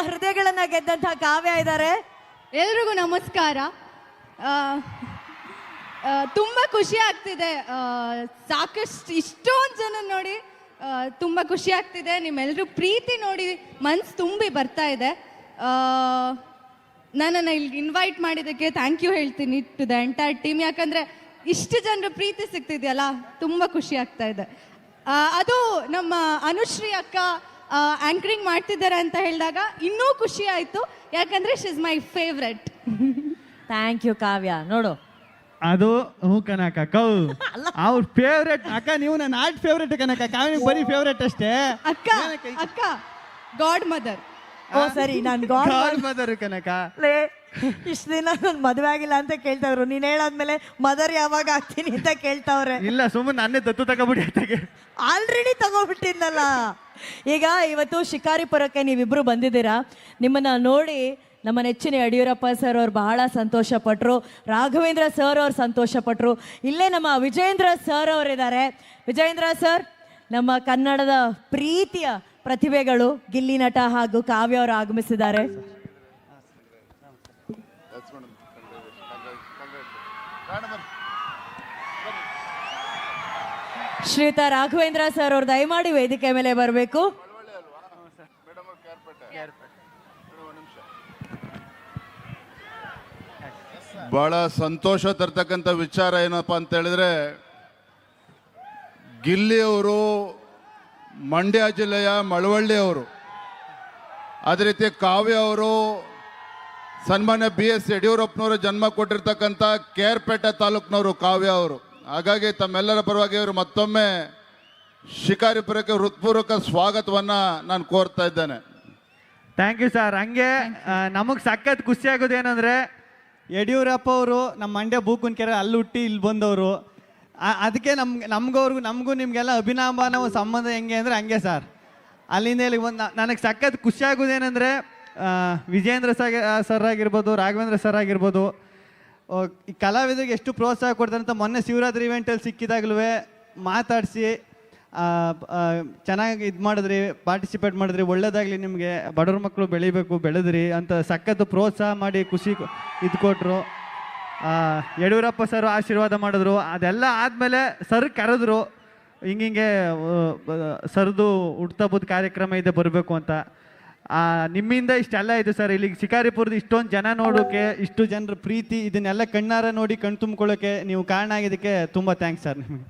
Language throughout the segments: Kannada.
ಹೃದಯಗಳನ್ನ ಗೆದ್ದಂತಹ ಕಾವ್ಯ ಇದ್ದಾರೆ. ಎಲ್ರಿಗೂ ನಮಸ್ಕಾರ. ತುಂಬ ಖುಷಿ ಆಗ್ತಿದೆ. ಸಾಕಷ್ಟು ಇಷ್ಟೊಂದು ಜನ ನೋಡಿ ತುಂಬ ಖುಷಿ ಆಗ್ತಿದೆ. ನಿಮ್ಮೆಲ್ಲರೂ ಪ್ರೀತಿ ನೋಡಿ ಮನ್ಸು ತುಂಬಿ ಬರ್ತಾ ಇದೆ. ನನ್ನನ್ನು ಇಲ್ಲಿ ಇನ್ವೈಟ್ ಮಾಡಿದ್ದಕ್ಕೆ ಥ್ಯಾಂಕ್ ಯು ಹೇಳ್ತೀನಿ ಟು ದ ಎಂಟೈರ್ ಟೀಮ್. ಯಾಕಂದರೆ ಇಷ್ಟು ಜನರು ಪ್ರೀತಿ ಸಿಗ್ತಿದೆಯಲ್ಲ, ತುಂಬ ಖುಷಿ ಆಗ್ತಾ ಇದೆ. ಅದು ನಮ್ಮ ಅನುಶ್ರೀ ಅಕ್ಕ ಆಂಕರಿಂಗ್ ಮಾಡ್ತಿದ್ದಾರೆ ಅಂತ ಹೇಳಿದಾಗ ಇನ್ನೂ ಖುಷಿ ಆಯಿತು. ಯಾಕಂದರೆ she is my favourite. Thank you Kavya. ನೋಡು ಅದು ಹ್ಞೂ ಕನಕ ಕೌ ಅವ್ರ ಫೇವ್ರೆಟ್ ಅಕ್ಕ. ನೀವು ನನ್ನ ಆರ್ಟ್ ಫೇವ್ರೆಟ್ ಕನಕ. ಕಾವ್ಯ ಬರೀ ಫೇವ್ರೆಟ್ ಅಷ್ಟೇ. ಅಕ್ಕ ಅಕ್ಕ ಗಾಡ್ ಮದರ್. ಓ ಸರಿ, ನಾನು ಗಾಡ್ ಮದರ್ ಕನಕ. ಇಷ್ಟು ದಿನ ನನ್ನ ಮದುವೆ ಆಗಿಲ್ಲ ಅಂತ ಕೇಳ್ತಾವ್ರು. ನೀನ್ ಹೇಳಾದ್ಮೇಲೆ ಮದರ್ ಯಾವಾಗ ಆಗ್ತೀನಿ ಅಂತ ಕೇಳ್ತಾವ್ರೆ. ಇಲ್ಲ, ಸುಮ್ಮನೆ ನನ್ನೇ ದತ್ತು ತಗೋಬಿಡಿ ಅತ್ತಾಗೆ. ಆಲ್ರೆಡಿ ತಗೋಬಿಟ್ಟಿದ್ನಲ್ಲ. ಈಗ ಇವತ್ತು ಶಿಕಾರಿಪುರಕ್ಕೆ ನೀವಿಬ್ರು ಬಂದಿದ್ದೀರಾ. ನಿಮ್ಮನ್ನ ನೋಡಿ ನಮ್ಮ ನೆಚ್ಚಿನ ಯಡಿಯೂರಪ್ಪ ಸರ್ ಅವ್ರು ಬಹಳ ಸಂತೋಷ ಪಟ್ಟರು. ರಾಘವೇಂದ್ರ ಸರ್ ಅವ್ರು ಸಂತೋಷ ಪಟ್ಟರು. ಇಲ್ಲೇ ನಮ್ಮ ವಿಜಯೇಂದ್ರ ಸರ್ ಅವರಿದ್ದಾರೆ. ವಿಜಯೇಂದ್ರ ಸರ್ ನಮ್ಮ ಕನ್ನಡದ ಪ್ರೀತಿಯ ಪ್ರತಿಭೆಗಳು ಗಿಲ್ಲಿ ನಟ ಹಾಗೂ ಕಾವ್ಯ ಅವರು ಆಗಮಿಸಿದ್ದಾರೆ. ಶ್ರೀಯುತ ರಾಘವೇಂದ್ರ ಸರ್ ಅವ್ರು ದಯಮಾಡಿ ವೇದಿಕೆ ಮೇಲೆ ಬರಬೇಕು. ಬಹಳ ಸಂತೋಷ ತರ್ತಕ್ಕಂಥ ವಿಚಾರ ಏನಪ್ಪ ಅಂತ ಹೇಳಿದ್ರೆ, ಗಿಲ್ಲಿಯವರು ಮಂಡ್ಯ ಜಿಲ್ಲೆಯ ಮಳವಳ್ಳಿ ಅವರು, ಅದೇ ರೀತಿ ಕಾವ್ಯ ಅವರು ಸನ್ಮಾನ್ಯ BS ಯಡಿಯೂರಪ್ಪನವರು ಜನ್ಮ ಕೊಟ್ಟಿರ್ತಕ್ಕಂಥ ಕೇರ್ಪೇಟೆ ತಾಲೂಕಿನವರು ಕಾವ್ಯ ಅವರು. ಹಾಗಾಗಿ ತಮ್ಮೆಲ್ಲರ ಪರವಾಗಿ ಅವರು ಮತ್ತೊಮ್ಮೆ ಶಿಕಾರಿಪುರಕ್ಕೆ ಹೃತ್ಪೂರ್ವಕ ಸ್ವಾಗತವನ್ನು ನಾನು ಕೋರ್ತಾ ಇದ್ದೇನೆ. Thank you sir. ಹಂಗೆ ನಮಗೆ ಸಖತ್ ಖುಷಿ ಆಗೋದು ಏನಂದರೆ, ಯಡಿಯೂರಪ್ಪ ಅವರು ನಮ್ಮ ಮಂಡ್ಯ ಬೂಕುನ್ಕೆರೆ ಅಲ್ಲಿ ಹುಟ್ಟಿ ಇಲ್ಲಿ ಬಂದವರು. ಅದಕ್ಕೆ ನಮಗೂ ನಿಮಗೆಲ್ಲ ಅಭಿನಂದನ ಸಂಬಂಧ ಹೆಂಗೆ ಅಂದರೆ ಹಂಗೆ ಸರ್. ಅಲ್ಲಿಂದ ಇಲ್ಲಿ ಒಂದು ನನಗೆ ಸಖತ್ ಖುಷಿ ಆಗೋದೇನೆಂದರೆ, ವಿಜಯೇಂದ್ರ ಸರ್ ಆಗಿರ್ಬೋದು, ರಾಘವೇಂದ್ರ ಸರ್ ಆಗಿರ್ಬೋದು, ಈ ಕಲಾವಿದರಿಗೆ ಎಷ್ಟು ಪ್ರೋತ್ಸಾಹ ಕೊಡ್ತಾರೆ ಅಂತ ಮೊನ್ನೆ ಶಿವರಾತ್ರಿ ಇವೆಂಟಲ್ಲಿ ಸಿಕ್ಕಿದಾಗಲೂ ಮಾತಾಡಿಸಿ ಚೆನ್ನಾಗಿ ಇದು ಮಾಡಿದ್ರಿ, ಪಾರ್ಟಿಸಿಪೇಟ್ ಮಾಡಿದ್ರಿ, ಒಳ್ಳೇದಾಗಲಿ ನಿಮಗೆ, ಬಡವ್ರ ಮಕ್ಕಳು ಬೆಳಿಬೇಕು, ಬೆಳೆದ್ರಿ ಅಂತ ಸಖತ್ತು ಪ್ರೋತ್ಸಾಹ ಮಾಡಿ ಖುಷಿ ಇದು ಕೊಟ್ಟರು. ಯಡಿಯೂರಪ್ಪ ಸರ್ ಆಶೀರ್ವಾದ ಮಾಡಿದ್ರು. ಅದೆಲ್ಲ ಆದಮೇಲೆ ಸರ್ ಕರೆದ್ರು, ಹಿಂಗೆ ಸರ್ದು ಹುಟ್ಟುಹಬ್ಬದ ಕಾರ್ಯಕ್ರಮ ಇದೆ ಬರಬೇಕು ಅಂತ. ನಿಮ್ಮಿಂದ ಇಷ್ಟೆಲ್ಲ ಇದೆ ಸರ್. ಇಲ್ಲಿಗೆ ಶಿಕಾರಿಪುರದ ಇಷ್ಟೊಂದು ಜನ ನೋಡೋಕೆ, ಇಷ್ಟು ಜನರ ಪ್ರೀತಿ, ಇದನ್ನೆಲ್ಲ ಕಣ್ಣಾರ ನೋಡಿ ಕಣ್ ತುಂಬಿಕೊಳ್ಳೋಕೆ ನೀವು ಕಾರಣ ಆಗಿದ್ದಕ್ಕೆ ತುಂಬ ಥ್ಯಾಂಕ್ಸ್ ಸರ್ ನಿಮಗೆ.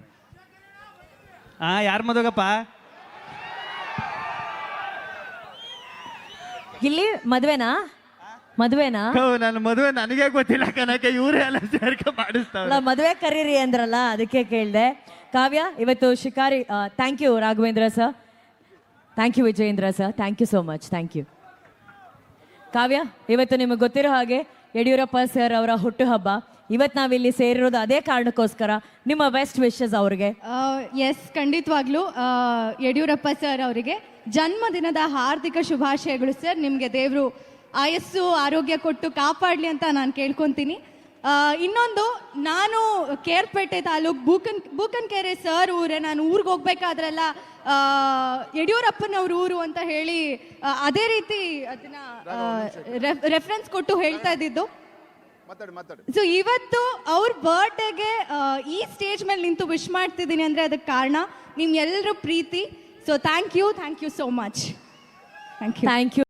ಯಾರು ಮದುವೆಗಪ್ಪ? ಇಲ್ಲಿ ಮದ್ವೆನಾ? ನನ್ನ ಮದುವೆ ನನಗೆ ಗೊತ್ತಿಲ್ಲ ಕನಕ. ಇವರೇ ಎಲ್ಲ ಸೇರ್ಕ ಮಾಡಿಸ್ತಾವ. ಮದುವೆ ಕರೀರಿ ಅಂದ್ರಲ್ಲ, ಅದಕ್ಕೆ ಕೇಳಿದೆ. ಕಾವ್ಯ ಇವತ್ತು ಶಿಕಾರಿ. Thank you Raghavendra sir. Thank you Vijayendra sir. Thank you so much. Thank you. Kavya, ಇವತ್ತು ನಿಮಗೆ ಗೊತ್ತಿರೋ ಹಾಗೆ ಯಡಿಯೂರಪ್ಪ ಸರ್ ಅವರ ಹುಟ್ಟುಹಬ್ಬ. ಇವತ್ತು ನಾವಿಲ್ಲಿ ಸೇರಿರೋದು ಅದೇ ಕಾರಣಕ್ಕೋಸ್ಕರ. ನಿಮ್ಮ ಬೆಸ್ಟ್ ವಿಶಸ್ ಅವ್ರಿಗೆ. ಎಸ್, ಖಂಡಿತವಾಗ್ಲೂ ಯಡಿಯೂರಪ್ಪ ಸರ್ ಅವರಿಗೆ ಜನ್ಮದಿನದ ಹಾರ್ದಿಕ ಶುಭಾಶಯಗಳು ಸರ್. ನಿಮಗೆ ದೇವರು ಆಯಸ್ಸು ಆರೋಗ್ಯ ಕೊಟ್ಟು ಕಾಪಾಡಲಿ ಅಂತ ನಾನು ಕೇಳ್ಕೊತೀನಿ. ಇನ್ನೊಂದು, ನಾನು ಕೇರ್ಪೇಟೆ ತಾಲೂಕು ಬೂಕನ್ಕೆರೆ ಸರ್ ಊರೇ. ನಾನು ಊರಿಗೆ ಹೋಗ್ಬೇಕಾದ್ರೆಲ್ಲ ಯಡಿಯೂರಪ್ಪನವ್ರ ಊರು ಅಂತ ಹೇಳಿ ಅದೇ ರೀತಿ ಅದನ್ನ ರೆಫರೆನ್ಸ್ ಕೊಟ್ಟು ಹೇಳ್ತಾ ಇದ್ದಿದ್ದು. ಸೊ ಇವತ್ತು ಅವ್ರ ಬರ್ಡೇಗೆ ಈ ಸ್ಟೇಜ್ ಮೇಲೆ ನಿಂತು ವಿಶ್ ಮಾಡ್ತಿದ್ದೀನಿ ಅಂದರೆ ಅದಕ್ಕೆ ಕಾರಣ ನಿಮ್ಮ ಎಲ್ಲರ ಪ್ರೀತಿ. So thank you so much. Thank you.